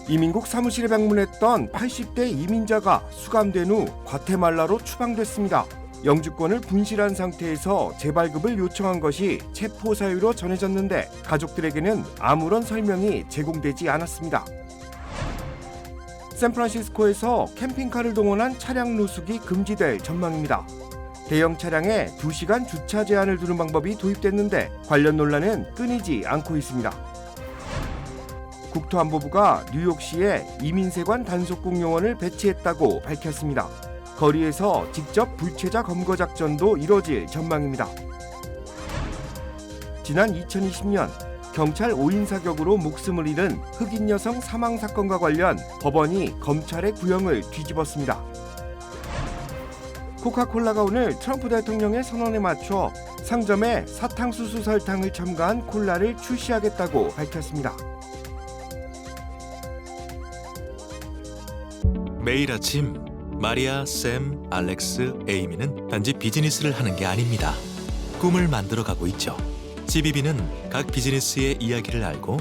이민국 사무실에 방문했던 80대 이민자가 수감된 후 과테말라로 추방됐습니다. 영주권을 분실한 상태에서 재발급을 요청한 것이 체포 사유로 전해졌는데 가족들에게는 아무런 설명이 제공되지 않았습니다. 샌프란시스코에서 캠핑카를 동원한 차량 노숙이 금지될 전망입니다. 대형 차량에 2시간 주차 제한을 두는 방법이 도입됐는데 관련 논란은 끊이지 않고 있습니다. 국토안보부가 뉴욕시에 이민세관 단속국 요원을 배치했다고 밝혔습니다. 거리에서 직접 불체자 검거 작전도 이뤄질 전망입니다. 지난 2020년 경찰 5인 사격으로 목숨을 잃은 흑인 여성 사망 사건과 관련 법원이 검찰의 구형을 뒤집었습니다. 코카콜라가 오늘 트럼프 대통령의 선언에 맞춰 상점에 사탕수수 설탕을 첨가한 콜라를 출시하겠다고 밝혔습니다. 매일 아침 마리아, 샘, 알렉스, 에이미는 단지 비즈니스를 하는 게 아닙니다. 꿈을 만들어가고 있죠. CBB는 각 비즈니스의 이야기를 알고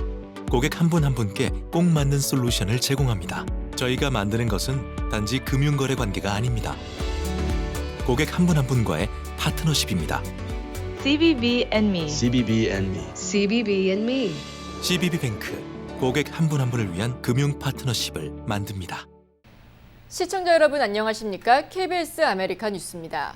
고객 한 분 한 분께 꼭 맞는 솔루션을 제공합니다. 저희가 만드는 것은 단지 금융거래 관계가 아닙니다. 고객 한 분 한 분과의 파트너십입니다. CBB and me. CBB and me. CBB and me. CBB뱅크, 고객 한 분 한 분을 위한 금융 파트너십을 만듭니다. 시청자 여러분 안녕하십니까? KBS 아메리카 뉴스입니다.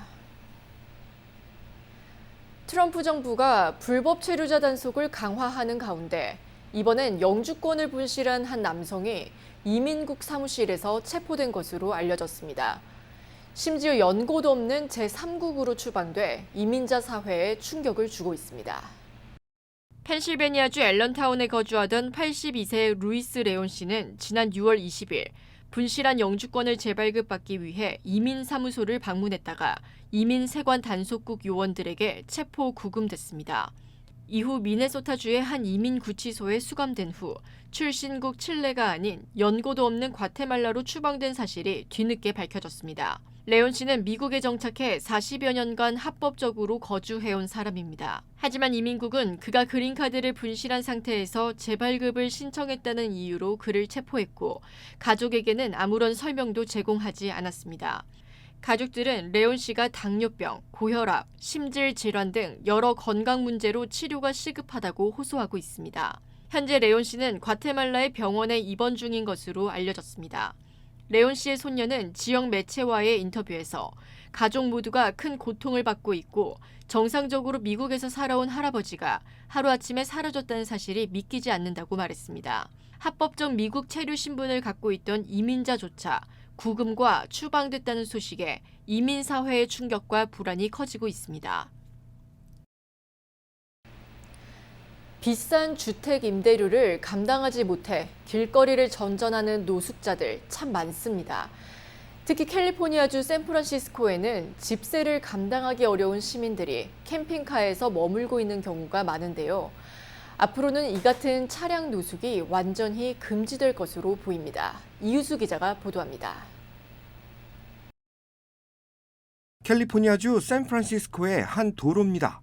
트럼프 정부가 불법 체류자 단속을 강화하는 가운데 이번엔 영주권을 분실한 한 남성이 이민국 사무실에서 체포된 것으로 알려졌습니다. 심지어 연고도 없는 제3국으로 추방돼 이민자 사회에 충격을 주고 있습니다. 펜실베니아주 앨런타운에 거주하던 82세 루이스 레온 씨는 지난 6월 20일 분실한 영주권을 재발급받기 위해 이민사무소를 방문했다가 이민세관 단속국 요원들에게 체포 구금됐습니다. 이후 미네소타주의 한 이민구치소에 수감된 후 출신국 칠레가 아닌 연고도 없는 과테말라로 추방된 사실이 뒤늦게 밝혀졌습니다. 레온 씨는 미국에 정착해 40여 년간 합법적으로 거주해온 사람입니다. 하지만 이민국은 그가 그린카드를 분실한 상태에서 재발급을 신청했다는 이유로 그를 체포했고 가족에게는 아무런 설명도 제공하지 않았습니다. 가족들은 레온 씨가 당뇨병, 고혈압, 심질 질환 등 여러 건강 문제로 치료가 시급하다고 호소하고 있습니다. 현재 레온 씨는 과테말라의 병원에 입원 중인 것으로 알려졌습니다. 레온 씨의 손녀는 지역 매체와의 인터뷰에서 가족 모두가 큰 고통을 받고 있고 정상적으로 미국에서 살아온 할아버지가 하루아침에 사라졌다는 사실이 믿기지 않는다고 말했습니다. 합법적 미국 체류 신분을 갖고 있던 이민자조차 구금과 추방됐다는 소식에 이민사회의 충격과 불안이 커지고 있습니다. 비싼 주택 임대료를 감당하지 못해 길거리를 전전하는 노숙자들 참 많습니다. 특히 캘리포니아주 샌프란시스코에는 집세를 감당하기 어려운 시민들이 캠핑카에서 머물고 있는 경우가 많은데요. 앞으로는 이 같은 차량 노숙이 완전히 금지될 것으로 보입니다. 이유수 기자가 보도합니다. 캘리포니아주 샌프란시스코의 한 도로입니다.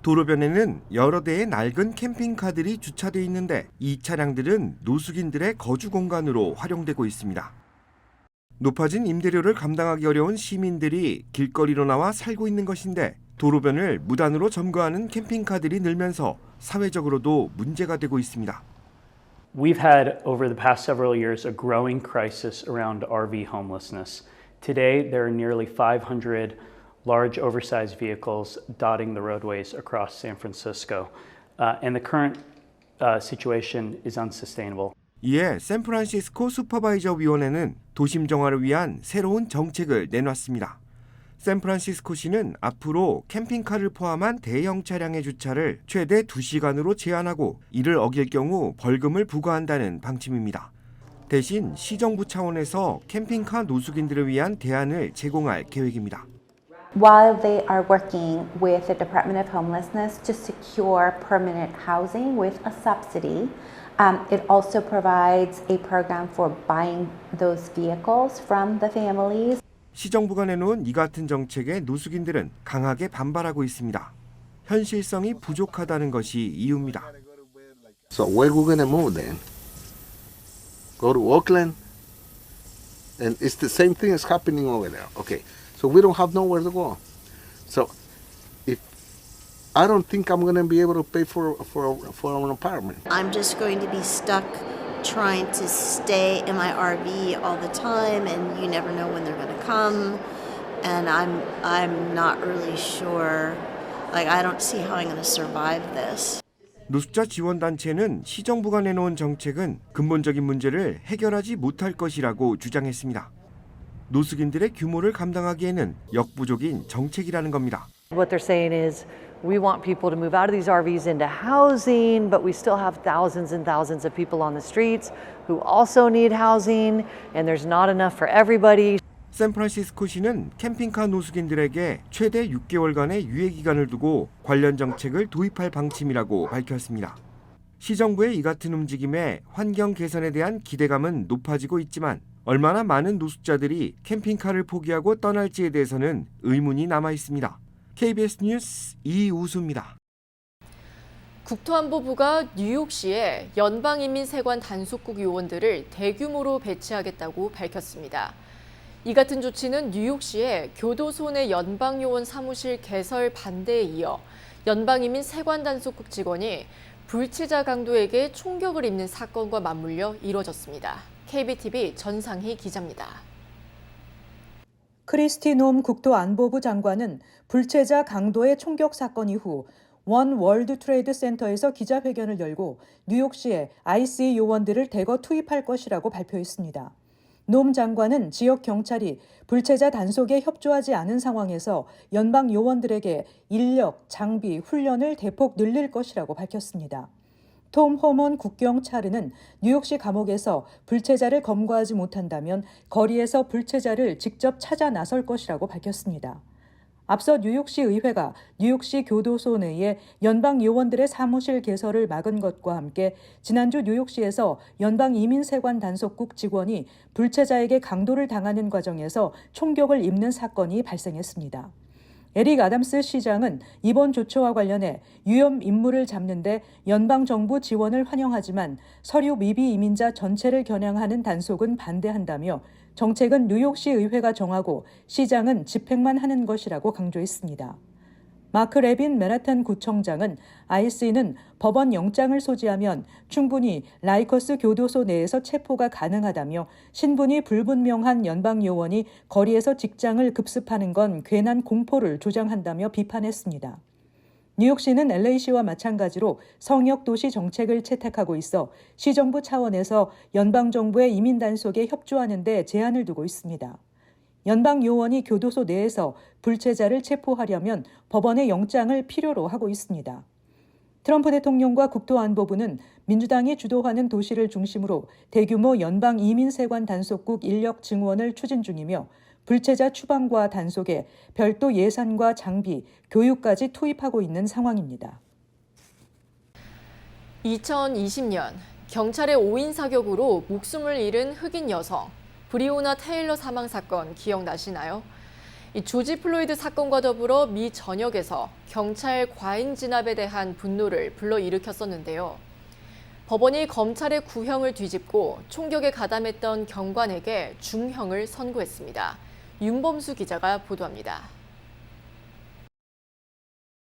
도로변에는 여러 대의 낡은 캠핑카들이 주차돼 있는데 이 차량들은 노숙인들의 거주 공간으로 활용되고 있습니다. 높아진 임대료를 감당하기 어려운 시민들이 길거리로 나와 살고 있는 것인데 도로변을 무단으로 점거하는 캠핑카들이 늘면서 사회적으로도 문제가 되고 있습니다. We've had over the past several years a growing crisis around RV homelessness. Today there are nearly 500 large oversized vehicles dotting the roadways across San Francisco. And the current situation is unsustainable. 이에 샌프란시스코 슈퍼바이저 위원회는 도심 정화를 위한 새로운 정책을 내놨습니다. 샌프란시스코시는 앞으로 캠핑카를 포함한 대형 차량의 주차를 최대 2시간으로 제한하고 이를 어길 경우 벌금을 부과한다는 방침입니다. 대신 시정부 차원에서 캠핑카 노숙인들을 위한 대안을 제공할 계획입니다. While they are working with the Department of Homelessness to secure permanent housing with a subsidy, it also provides a program for buying those vehicles from the families. 시정부가 내놓은 이 같은 정책에 노숙인들은 강하게 반발하고 있습니다. 현실성이 부족하다는 것이 이유입니다. So where we gonna move then? go to Oakland, and it's the same thing is happening over there. Okay, so we don't have nowhere to go. So if I don't think I'm going to be able to pay for an apartment. I'm just going to be stuck trying to stay in my RV all the time, and you never know when they're going to come. And I'm not really sure. Like, I don't see how I'm going to survive this. 노숙자 지원단체는 시정부가 내놓은 정책은 근본적인 문제를 해결하지 못할 것이라고 주장했습니다. 노숙인들의 규모를 감당하기에는 역부족인 정책이라는 겁니다. What they're saying is we want people to move out of these RVs into housing, but we still have thousands and thousands of people on the streets who also need housing, and there's not enough for everybody. 샌프란시스코시는 캠핑카 노숙인들에게 최대 6개월간의 유예 기간을 두고 관련 정책을 도입할 방침이라고 밝혔습니다. 시정부의 이 같은 움직임에 환경 개선에 대한 기대감은 높아지고 있지만 얼마나 많은 노숙자들이 캠핑카를 포기하고 떠날지에 대해서는 의문이 남아 있습니다. KBS 뉴스 이우수입니다. 국토안보부가 뉴욕시에 연방인민세관 단속국 요원들을 대규모로 배치하겠다고 밝혔습니다. 이 같은 조치는 뉴욕시의 교도소 내 연방요원 사무실 개설 반대에 이어 연방이민 세관단속국 직원이 불체자 강도에게 총격을 입는 사건과 맞물려 이뤄졌습니다. KBTV 전상희 기자입니다. 크리스티 놈 국토안보부 장관은 불체자 강도의 총격 사건 이후 원 월드 트레이드 센터에서 기자회견을 열고 뉴욕시에 IC 요원들을 대거 투입할 것이라고 발표했습니다. 놈 장관은 지역 경찰이 불체자 단속에 협조하지 않은 상황에서 연방 요원들에게 인력, 장비, 훈련을 대폭 늘릴 것이라고 밝혔습니다. 톰 호먼 국경차르는 뉴욕시 감옥에서 불체자를 검거하지 못한다면 거리에서 불체자를 직접 찾아 나설 것이라고 밝혔습니다. 앞서 뉴욕시 의회가 뉴욕시 교도소 내에 연방 요원들의 사무실 개설을 막은 것과 함께 지난주 뉴욕시에서 연방 이민세관 단속국 직원이 불체자에게 강도를 당하는 과정에서 총격을 입는 사건이 발생했습니다. 에릭 아담스 시장은 이번 조처와 관련해 위험 인물을 잡는 데 연방정부 지원을 환영하지만 서류 미비 이민자 전체를 겨냥하는 단속은 반대한다며 정책은 뉴욕시 의회가 정하고 시장은 집행만 하는 것이라고 강조했습니다. 마크 레빈 맨하탄 구청장은 IC는 법원 영장을 소지하면 충분히 라이커스 교도소 내에서 체포가 가능하다며 신분이 불분명한 연방 요원이 거리에서 직장을 급습하는 건 괜한 공포를 조장한다며 비판했습니다. 뉴욕시는 LA시와 마찬가지로 성역도시 정책을 채택하고 있어 시정부 차원에서 연방정부의 이민 단속에 협조하는 데 제한을 두고 있습니다. 연방 요원이 교도소 내에서 불체자를 체포하려면 법원의 영장을 필요로 하고 있습니다. 트럼프 대통령과 국토안보부는 민주당이 주도하는 도시를 중심으로 대규모 연방 이민세관 단속국 인력 증원을 추진 중이며 불체자 추방과 단속에 별도 예산과 장비, 교육까지 투입하고 있는 상황입니다. 2020년 경찰의 5인 사격으로 목숨을 잃은 흑인 여성 브리오나 테일러 사망 사건 기억나시나요? 이 조지 플로이드 사건과 더불어 미 전역에서 경찰 과잉 진압에 대한 분노를 불러일으켰었는데요. 법원이 검찰의 구형을 뒤집고 총격에 가담했던 경관에게 중형을 선고했습니다. 윤범수 기자가 보도합니다.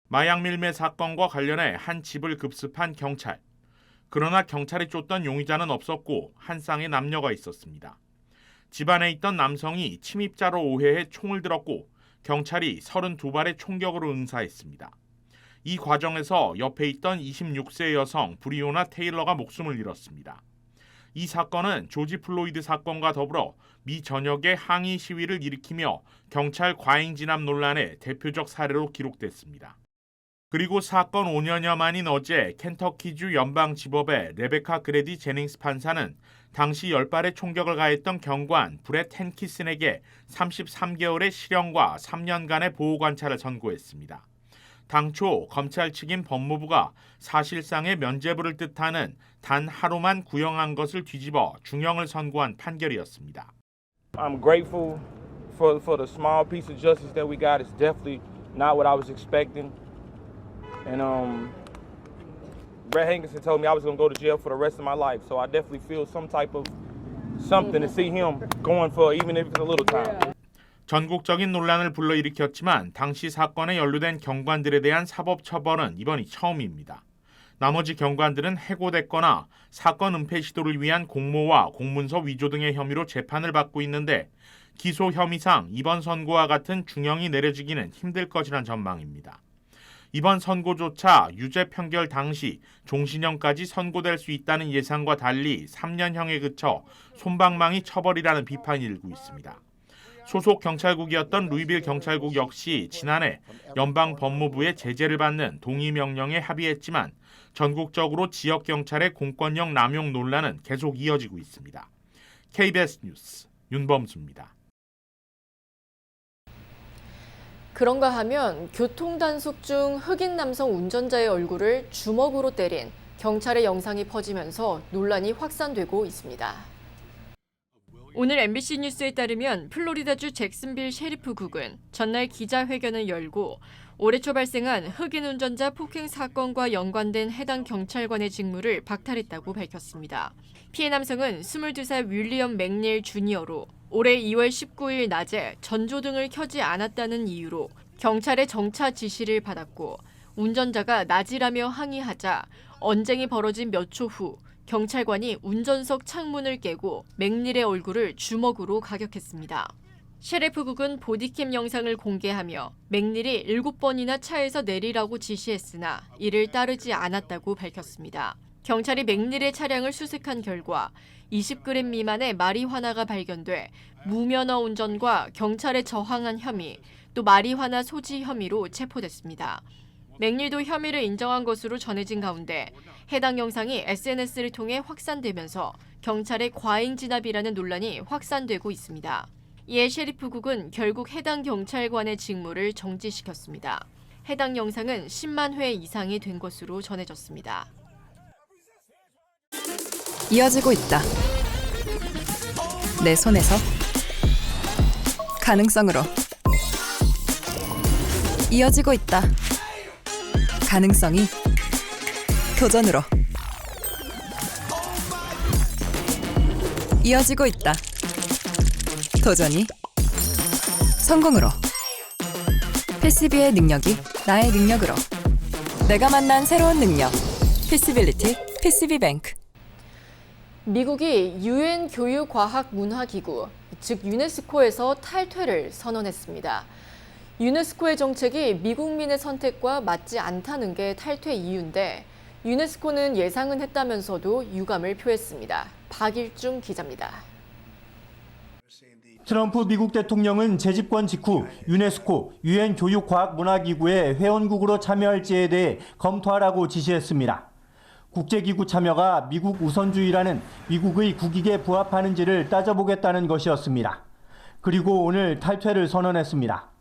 마약 밀매 사건과 관련해 한 집을 급습한 경찰. 그러나 경찰이 쫓던 용의자는 없었고 한 쌍의 남녀가 있었습니다. 집 안에 있던 남성이 침입자로 오해해 총을 들었고 경찰이 32발의 총격으로 응사했습니다. 이 과정에서 옆에 있던 26세 여성 브리오나 테일러가 목숨을 잃었습니다. 이 사건은 조지 플로이드 사건과 더불어 미 전역의 항의 시위를 일으키며 경찰 과잉 진압 논란의 대표적 사례로 기록됐습니다. 그리고 사건 5년여 만인 어제 켄터키주 연방지법의 레베카 그레디 제닝스 판사는 당시 10발의 총격을 가했던 경관 브렛 헨키슨에게 33개월의 실형과 3년간의 보호관찰을 선고했습니다. 당초 검찰 측인 법무부가 사실상의 면죄부를 뜻하는 단 하루만 구형한 것을 뒤집어 중형을 선고한 판결이었습니다. I'm grateful for the small piece of justice that we got. It's definitely not what I was expecting. And Brett Hankinson told me I was going to go to jail for the rest of my life. So I definitely feel some type of something to see him going for, even if it's a little time. 전국적인 논란을 불러일으켰지만 당시 사건에 연루된 경관들에 대한 사법 처벌은 이번이 처음입니다. 나머지 경관들은 해고됐거나 사건 은폐 시도를 위한 공모와 공문서 위조 등의 혐의로 재판을 받고 있는데 기소 혐의상 이번 선고와 같은 중형이 내려지기는 힘들 것이란 전망입니다. 이번 선고조차 유죄 판결 당시 종신형까지 선고될 수 있다는 예상과 달리 3년형에 그쳐 솜방망이 처벌이라는 비판이 일고 있습니다. 소속 경찰국이었던 루이빌 경찰국 역시 지난해 연방법무부의 제재를 받는 동의명령에 합의했지만 전국적으로 지역경찰의 공권력 남용 논란은 계속 이어지고 있습니다. KBS 뉴스 윤범수입니다. 그런가 하면 교통단속 중 흑인 남성 운전자의 얼굴을 주먹으로 때린 경찰의 영상이 퍼지면서 논란이 확산되고 있습니다. 오늘 MBC 뉴스에 따르면 플로리다주 잭슨빌 셰리프국은 전날 기자회견을 열고 올해 초 발생한 흑인 운전자 폭행 사건과 연관된 해당 경찰관의 직무를 박탈했다고 밝혔습니다. 피해 남성은 22살 윌리엄 맥닐 주니어로 올해 2월 19일 낮에 전조등을 켜지 않았다는 이유로 경찰의 정차 지시를 받았고 운전자가 낮이라며 항의하자 언쟁이 벌어진 몇 초 후 경찰관이 운전석 창문을 깨고 맥닐의 얼굴을 주먹으로 가격했습니다. 셰리프국은 보디캠 영상을 공개하며 맥닐이 7번이나 차에서 내리라고 지시했으나 이를 따르지 않았다고 밝혔습니다. 경찰이 맥닐의 차량을 수색한 결과 20g 미만의 마리화나가 발견돼 무면허 운전과 경찰에 저항한 혐의, 또 마리화나 소지 혐의로 체포됐습니다. 맥닐도 혐의를 인정한 것으로 전해진 가운데 해당 영상이 SNS를 통해 확산되면서 경찰의 과잉 진압이라는 논란이 확산되고 있습니다. 이에 셰리프국은 결국 해당 경찰관의 직무를 정지시켰습니다. 해당 영상은 10만 회 이상이 된 것으로 전해졌습니다. 이어지고 있다. 내 손에서 가능성으로 이어지고 있다. 가능성이 도전으로 이어지고 있다. 도전이 성공으로. 피시비의 능력이 나의 능력으로. 내가 만난 새로운 능력. 피시빌리티 피시비뱅크. 미국이 유엔 교육과학문화기구, 즉 유네스코에서 탈퇴를 선언했습니다. 유네스코의 정책이 미국민의 선택과 맞지 않다는 게 탈퇴 이유인데 유네스코는 예상은 했다면서도 유감을 표했습니다. 박일중 기자입니다. 트럼프 미국 대통령은 재집권 직후 유네스코 유엔 교육과학문화기구의 회원국으로 참여할지에 대해 검토하라고 지시했습니다. 국제기구 참여가 미국 우선주의라는 미국의 국익에 부합하는지를 따져보겠다는 것이었습니다. 그리고 오늘 탈퇴를 선언했습니다.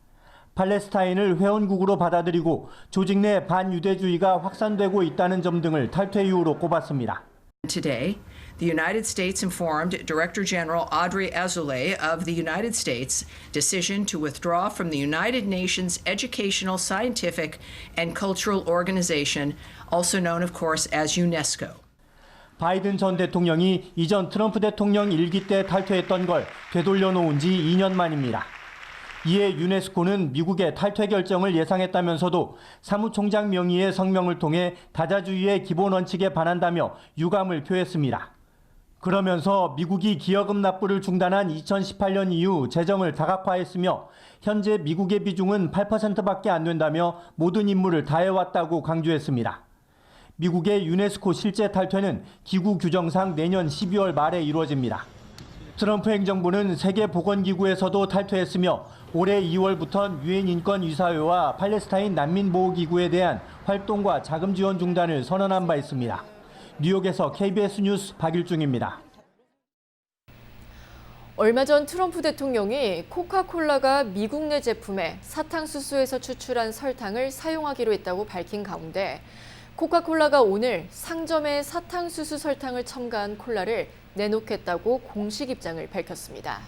팔레스타인을 회원국으로 받아들이고 조직 내 반유대주의가 확산되고 있다는 점 등을 탈퇴 이유로 꼽았습니다. Today, the United States informed Director General Audrey Azoulay of the United States' decision to withdraw from the United Nations Educational, Scientific, and Cultural Organization, also known, of course, as UNESCO. 바이든 전 대통령이 이전 트럼프 대통령 일기 때 탈퇴했던 걸 되돌려 놓은 지 2년 만입니다. 이에 유네스코는 미국의 탈퇴 결정을 예상했다면서도 사무총장 명의의 성명을 통해 다자주의의 기본 원칙에 반한다며 유감을 표했습니다. 그러면서 미국이 기여금 납부를 중단한 2018년 이후 재정을 다각화했으며 현재 미국의 비중은 8%밖에 안 된다며 모든 임무를 다해왔다고 강조했습니다. 미국의 유네스코 실제 탈퇴는 기구 규정상 내년 12월 말에 이루어집니다. 트럼프 행정부는 세계보건기구에서도 탈퇴했으며 올해 2월부터 유엔 인권이사회와 팔레스타인 난민보호기구에 대한 활동과 자금 지원 중단을 선언한 바 있습니다. 뉴욕에서 KBS 뉴스 박일중입니다. 얼마 전 트럼프 대통령이 코카콜라가 미국 내 제품에 사탕수수에서 추출한 설탕을 사용하기로 했다고 밝힌 가운데 코카콜라가 오늘 상점에 사탕수수 설탕을 첨가한 콜라를 내놓겠다고 공식 입장을 밝혔습니다.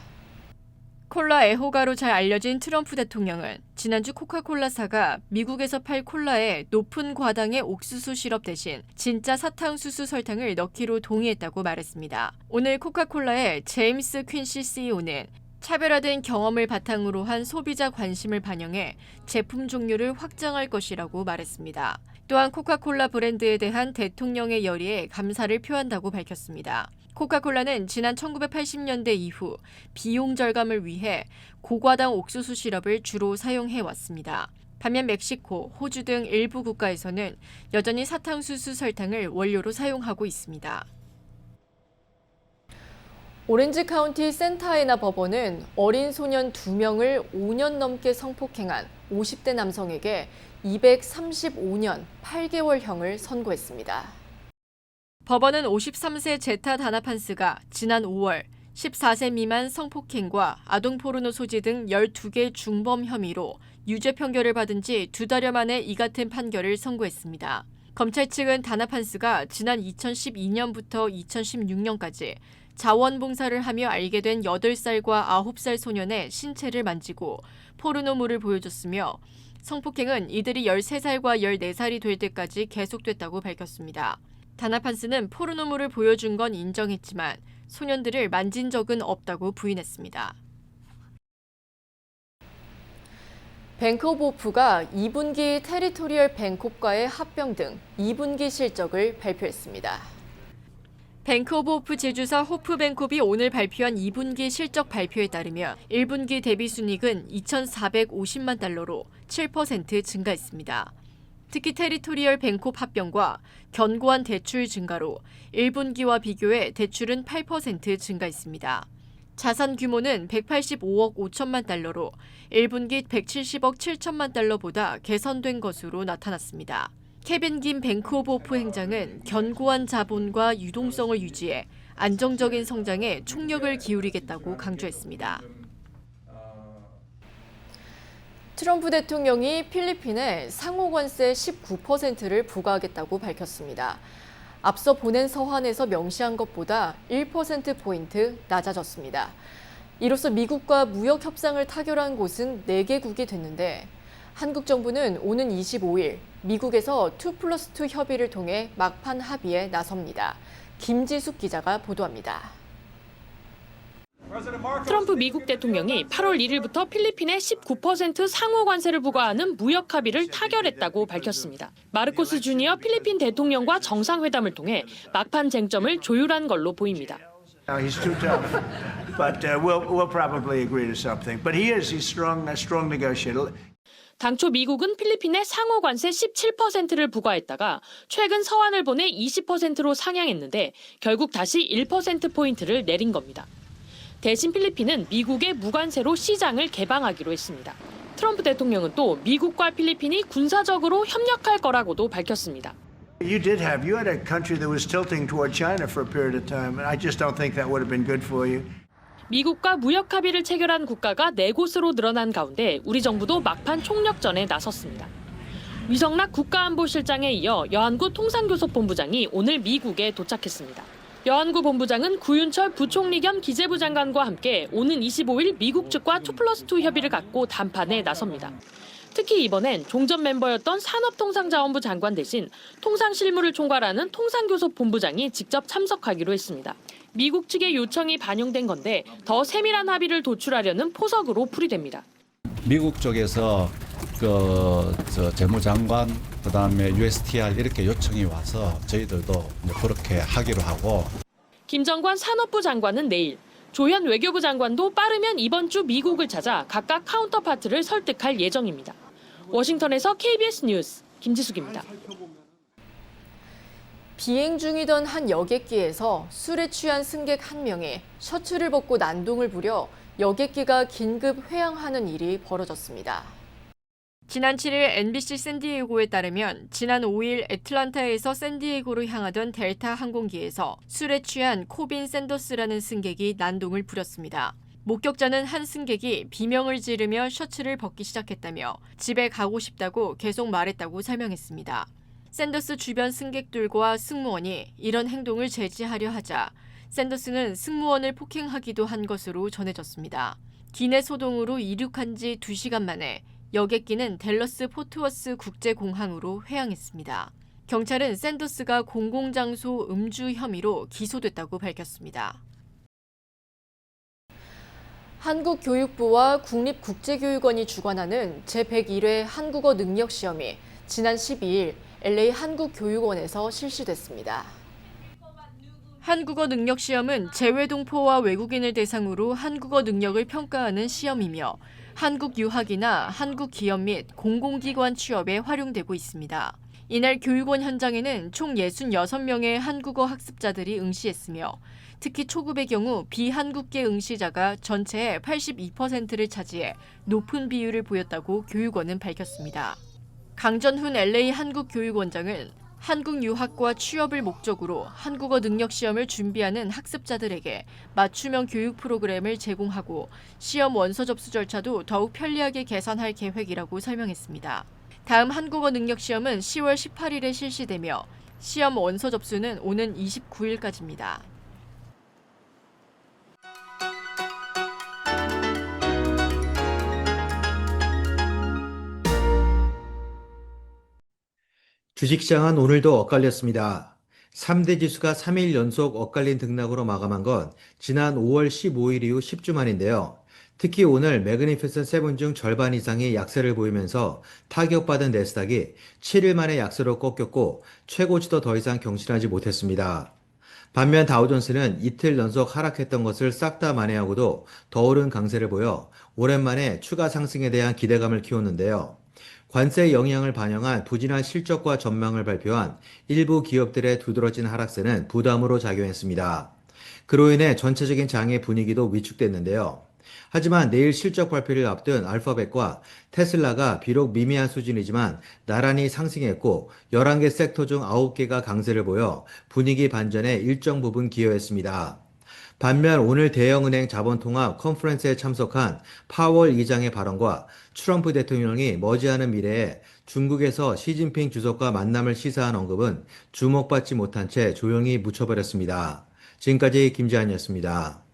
코카콜라 애호가로 잘 알려진 트럼프 대통령은 지난주 코카콜라사가 미국에서 팔 콜라에 높은 과당의 옥수수 시럽 대신 진짜 사탕수수 설탕을 넣기로 동의했다고 말했습니다. 오늘 코카콜라의 제임스 퀸시 CEO는 차별화된 경험을 바탕으로 한 소비자 관심을 반영해 제품 종류를 확장할 것이라고 말했습니다. 또한 코카콜라 브랜드에 대한 대통령의 열의에 감사를 표한다고 밝혔습니다. 코카콜라는 지난 1980년대 이후 비용 절감을 위해 고과당 옥수수 시럽을 주로 사용해 왔습니다. 반면 멕시코, 호주 등 일부 국가에서는 여전히 사탕수수 설탕을 원료로 사용하고 있습니다. 오렌지 카운티 센타에나 법원은 어린 소년 2명을 5년 넘게 성폭행한 50대 남성에게 235년 8개월형을 선고했습니다. 법원은 53세 제타 다나판스가 지난 5월 14세 미만 성폭행과 아동 포르노 소지 등 12개 중범 혐의로 유죄 판결을 받은 지 2달여 만에 이 같은 판결을 선고했습니다. 검찰 측은 다나판스가 지난 2012년부터 2016년까지 자원봉사를 하며 알게 된 8살과 9살 소년의 신체를 만지고 포르노물을 보여줬으며 성폭행은 이들이 13살과 14살이 될 때까지 계속됐다고 밝혔습니다. 다나판스는 포르노물을 보여준 건 인정했지만 소년들을 만진 적은 없다고 부인했습니다. 뱅크 오브 호프가 2분기 테리토리얼 뱅콕과의 합병 등 2분기 실적을 발표했습니다. 뱅크 오브 호프 제주사 호프뱅콕이 오늘 발표한 2분기 실적 발표에 따르면 1분기 대비 순이익은 2,450만 달러로 7% 증가했습니다. 특히 테리토리얼 뱅콕 합병과 견고한 대출 증가로 1분기와 비교해 대출은 8% 증가했습니다. 자산 규모는 185억 5천만 달러로 1분기 170억 7천만 달러보다 개선된 것으로 나타났습니다. 케빈 김 뱅크 오브 호프 행장은 견고한 자본과 유동성을 유지해 안정적인 성장에 총력을 기울이겠다고 강조했습니다. 트럼프 대통령이 필리핀에 상호관세 19%를 부과하겠다고 밝혔습니다. 앞서 보낸 서한에서 명시한 것보다 1%포인트 낮아졌습니다. 이로써 미국과 무역 협상을 타결한 곳은 4개국이 됐는데 한국 정부는 오는 25일 미국에서 2+2 협의를 통해 막판 합의에 나섭니다. 김지숙 기자가 보도합니다. 트럼프 미국 대통령이 8월 1일부터 필리핀에 19% 상호 관세를 부과하는 무역 합의를 타결했다고 밝혔습니다. 마르코스 주니어 필리핀 대통령과 정상회담을 통해 막판 쟁점을 조율한 걸로 보입니다. He's too tough, but we'll probably agree to something. But he's strong negotiator. 당초 미국은 필리핀에 상호 관세 17%를 부과했다가 최근 서한을 보내 20%로 상향했는데 결국 다시 1%포인트를 내린 겁니다. 대신 필리핀은 미국의 무관세로 시장을 개방하기로 했습니다. 트럼프 대통령은 또 미국과 필리핀이 군사적으로 협력할 거라고도 밝혔습니다. You had a country that was tilting toward China for a period of time, and I just don't think that would have been good for you. 미국과 무역 합의를 체결한 국가가 4곳으로 늘어난 가운데 우리 정부도 막판 총력전에 나섰습니다. 위성락 국가안보실장에 이어 여한구 통상교섭본부장이 오늘 미국에 도착했습니다. 여한구 본부장은 구윤철 부총리 겸 기재부 장관과 함께 오는 25일 미국 측과 2+2 협의를 갖고談判에 나섭니다. 특히 이번엔 종전 멤버였던 산업통상자원부 장관 대신 통상실무를 총괄하는 통상교섭본부장이 직접 참석하기로 했습니다. 미국 측의 요청이 반영된 건데 더 세밀한 합의를 도출하려는 포석으로 풀이됩니다. 미국 쪽에서 재무장관, 그다음에 USTR 이렇게 요청이 와서 저희들도 그렇게 하기로 하고. 김정관 산업부 장관은 내일, 조현 외교부 장관도 빠르면 이번 주 미국을 찾아 각각 카운터파트를 설득할 예정입니다. 워싱턴에서 KBS 뉴스 김지숙입니다. 비행 중이던 한 여객기에서 술에 취한 승객 1명이 셔츠를 벗고 난동을 부려 여객기가 긴급 회항하는 일이 벌어졌습니다. 지난 7일 NBC 샌디에이고에 따르면 지난 5일 애틀란타에서 샌디에이고로 향하던 델타 항공기에서 술에 취한 코빈 샌더스라는 승객이 난동을 부렸습니다. 목격자는 한 승객이 비명을 지르며 셔츠를 벗기 시작했다며 집에 가고 싶다고 계속 말했다고 설명했습니다. 샌더스 주변 승객들과 승무원이 이런 행동을 제지하려 하자 샌더스는 승무원을 폭행하기도 한 것으로 전해졌습니다. 기내 소동으로 이륙한 지 2시간 만에 여객기는 댈러스 포트워스 국제공항으로 회항했습니다. 경찰은 샌더스가 공공장소 음주 혐의로 기소됐다고 밝혔습니다. 한국교육부와 국립국제교육원이 주관하는 제101회 한국어 능력시험이 지난 12일 LA 한국교육원에서 실시됐습니다. 한국어 능력시험은 재외동포와 외국인을 대상으로 한국어 능력을 평가하는 시험이며 한국 유학이나 한국 기업 및 공공기관 취업에 활용되고 있습니다. 이날 교육원 현장에는 총 66명의 한국어 학습자들이 응시했으며 특히 초급의 경우 비한국계 응시자가 전체의 82%를 차지해 높은 비율을 보였다고 교육원은 밝혔습니다. 강전훈 LA 한국교육원장은 한국 유학과 취업을 목적으로 한국어 능력 시험을 준비하는 학습자들에게 맞춤형 교육 프로그램을 제공하고 시험 원서 접수 절차도 더욱 편리하게 개선할 계획이라고 설명했습니다. 다음 한국어 능력 시험은 10월 18일에 실시되며 시험 원서 접수는 오는 29일까지입니다. 주식시장은 오늘도 엇갈렸습니다. 3대 지수가 3일 연속 엇갈린 등락으로 마감한 건 지난 5월 15일 이후 10주 만인데요. 특히 오늘 매그니피센트 7 중 절반 이상이 약세를 보이면서 타격받은 내스닥이 7일 만에 약세로 꺾였고 최고치도 더 이상 경신하지 못했습니다. 반면 다우존스는 이틀 연속 하락했던 것을 싹 다 만회하고도 더 오른 강세를 보여 오랜만에 추가 상승에 대한 기대감을 키웠는데요. 관세 영향을 반영한 부진한 실적과 전망을 발표한 일부 기업들의 두드러진 하락세는 부담으로 작용했습니다. 그로 인해 전체적인 장의 분위기도 위축됐는데요. 하지만 내일 실적 발표를 앞둔 알파벳과 테슬라가 비록 미미한 수준이지만 나란히 상승했고 11개 섹터 중 9개가 강세를 보여 분위기 반전에 일정 부분 기여했습니다. 반면 오늘 대형은행 자본통합 컨퍼런스에 참석한 파월 의장의 발언과 트럼프 대통령이 머지않은 미래에 중국에서 시진핑 주석과 만남을 시사한 언급은 주목받지 못한 채 조용히 묻혀버렸습니다. 지금까지 김재한이었습니다.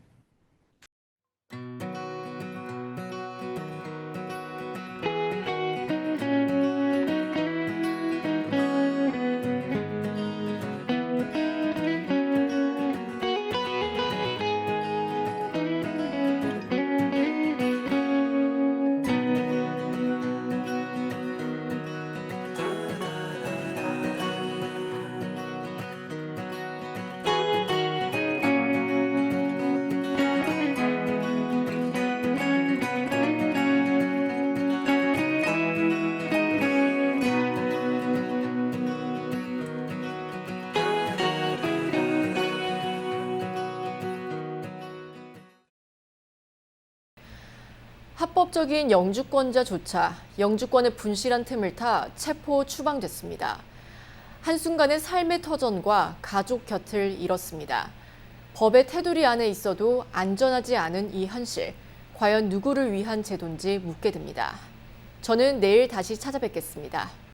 합법적인 영주권자조차 영주권의 분실한 틈을 타 체포 추방됐습니다. 한순간의 삶의 터전과 가족 곁을 잃었습니다. 법의 테두리 안에 있어도 안전하지 않은 이 현실, 과연 누구를 위한 제도인지 묻게 됩니다. 저는 내일 다시 찾아뵙겠습니다.